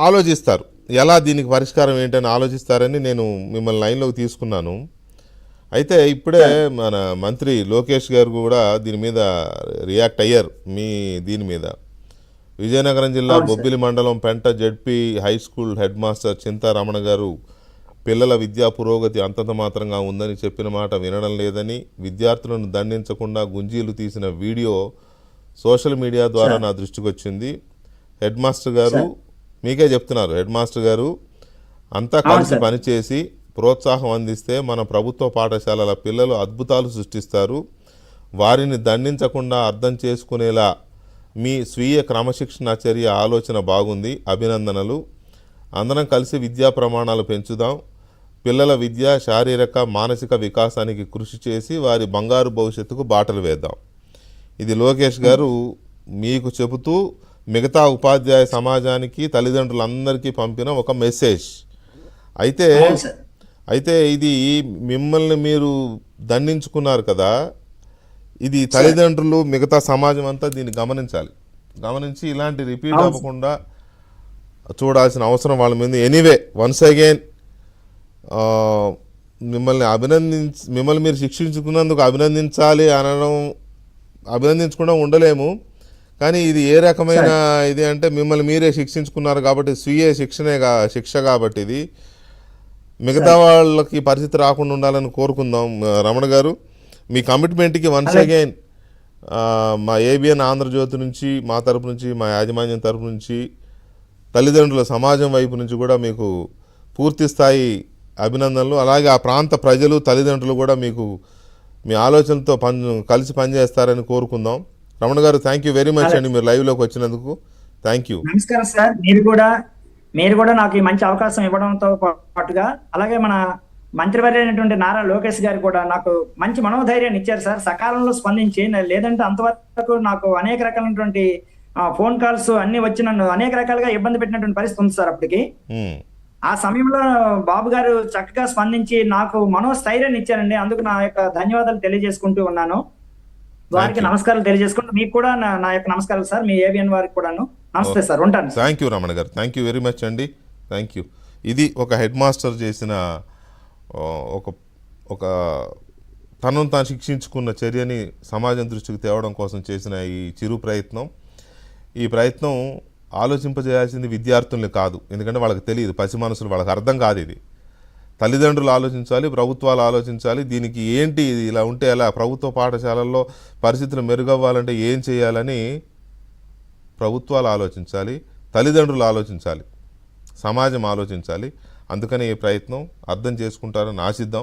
ఆలోచిస్తారు. ఎలా దీనికి పరిష్కారం ఏంటని ఆలోచిస్తారని నేను మిమ్మల్ని లైన్లోకి తీసుకున్నాను. అయితే ఇప్పుడే సార్ మన మంత్రి లోకేష్ గారు కూడా దీని మీద రియాక్ట్ అయ్యారు. మీ దీని మీద విజయనగరం జిల్లా అవును సార్. బొబ్బిలి మండలం Penta ZP high school head master Chintaramana గారు పిల్లల విద్యా పురోగతి అంతంత మాత్రంగా ఉందని చెప్పిన మాట వినడం లేదని, విద్యార్థులను దండించకుండా గుంజీలు తీసిన వీడియో సోషల్ మీడియా ద్వారా సార్ నా దృష్టికి వచ్చింది. హెడ్ మాస్టర్ గారు సార్ మీకే చెప్తున్నారు, హెడ్ మాస్టర్ గారు అంతా అవును కలిసి సార్. పనిచేసి ప్రోత్సాహం అందిస్తే మన ప్రభుత్వ పాఠశాలల పిల్లలు అద్భుతాలు సృష్టిస్తారు. వారిని దండించకుండా అర్థం చేసుకునేలా మీ స్వీయ క్రమశిక్షణ చర్య ఆలోచన బాగుంది, అభినందనలు. అందరం కలిసి విద్యా ప్రమాణాలు పెంచుదాం. పిల్లల విద్య శారీరక మానసిక వికాసానికి కృషి చేసి వారి బంగారు భవిష్యత్తుకు బాటలు వేద్దాం. ఇది లోకేష్ గారు మీకు చెబుతూ మిగతా ఉపాధ్యాయ సమాజానికి తల్లిదండ్రులందరికీ పంపిన ఒక మెసేజ్. అయితే అవును సార్. అయితే ఇది మిమ్మల్ని మీరు దండించుకున్నారు కదా, ఇది సార్ తల్లిదండ్రులు మిగతా సమాజం అంతా దీన్ని గమనించాలి. గమనించి ఇలాంటి రిపీట్ అవును సార్. అవ్వకుండా చూడాల్సిన అవసరం వాళ్ళ మీద. ఎనీవే వన్స్ అగైన్ మిమ్మల్ని మీరు శిక్షించుకున్నందుకు అభినందించాలి అనడం, అభినందించకుండా ఉండలేము. కానీ ఇది ఏ రకమైన సార్ ఇది అంటే మిమ్మల్ని మీరే శిక్షించుకున్నారు కాబట్టి స్వీయ శిక్ష కాబట్టి ఇది మిగతా సార్ వాళ్ళకి పరిస్థితి రాకుండా ఉండాలని కోరుకుందాం. రమణ గారు మీ కమిట్మెంట్కి వన్స్ అలాగే అగైన్ మా ఏబిఎన్ ఆంధ్రజ్యోతి నుంచి, మా తరపు నుంచి, మా యాజమాన్యం తరపు నుంచి, తల్లిదండ్రుల సమాజం వైపు నుంచి కూడా మీకు పూర్తి స్థాయి అభినందనలు. అలాగే ఆ ప్రాంత ప్రజలు తల్లిదండ్రులు కూడా మీకు మీ ఆలోచనతో కలిసి పనిచేస్తారని కోరుకుందాం. రమణ గారు థ్యాంక్ యూ వెరీ మచ్ అలాగే అండి, మీరు లైవ్లోకి వచ్చినందుకు థ్యాంక్ యూ. నమస్కారం సార్. మీరు కూడా నాకు ఈ మంచి అవకాశం ఇవ్వడంతో పాటుగా అలాగే మన మంత్రివర్య అయినటువంటి నారా లోకేష్ గారు కూడా నాకు మంచి మనోధైర్యాన్ని ఇచ్చారు సార్, సకాలంలో స్పందించి. లేదంటే అంతవరకు నాకు అనేక రకాలైనటువంటి ఫోన్ కాల్స్ అన్ని వచ్చి నన్ను అనేక రకాలుగా ఇబ్బంది పెట్టినటువంటి పరిస్థితి ఉంది సార్. అప్పటికి ఆ సమయంలో బాబు గారు చక్కగా స్పందించి నాకు మనోస్థైర్యాన్ని ఇచ్చారండి. అందుకు నా యొక్క ధన్యవాదాలు తెలియజేసుకుంటూ ఉన్నాను. థ్యాంక్ వారికి యూ. నమస్కారాలు తెలియజేసుకుంటూ మీకు కూడా నా యొక్క నమస్కారాలు సార్. మీ ఏబిఎన్ వారికి కూడాను నమస్తే సార్. ఉంటాను సార్. థ్యాంక్ యూ రమణ గారు, థ్యాంక్ యూ వెరీ మచ్ అండి, థ్యాంక్ యూ. ఇది ఒక హెడ్ మాస్టర్ చేసిన ఆ, ఒక ఒక తనను తాను శిక్షించుకున్న చర్యని సమాజం దృష్టికి తేవడం కోసం చేసిన ఈ చిరు ప్రయత్నం. ఈ ప్రయత్నం ఆలోచింపజేయాల్సింది విద్యార్థుల్ని కాదు, ఎందుకంటే వాళ్ళకి తెలియదు, పసి మనసులు, వాళ్ళకి అర్థం కాదు. ఇది తల్లిదండ్రులు ఆలోచించాలి, ప్రభుత్వాలు ఆలోచించాలి. దీనికి ఏంటి, ఇది ఇలా ఉంటే ఎలా, ప్రభుత్వ పాఠశాలల్లో పరిస్థితులు మెరుగవ్వాలంటే ఏం చేయాలని ప్రభుత్వాలు ఆలోచించాలి, తల్లిదండ్రులు ఆలోచించాలి, సమాజం ఆలోచించాలి. అందుకని ఈ ప్రయత్నం అర్థం చేసుకుంటారని ఆశిద్దాం.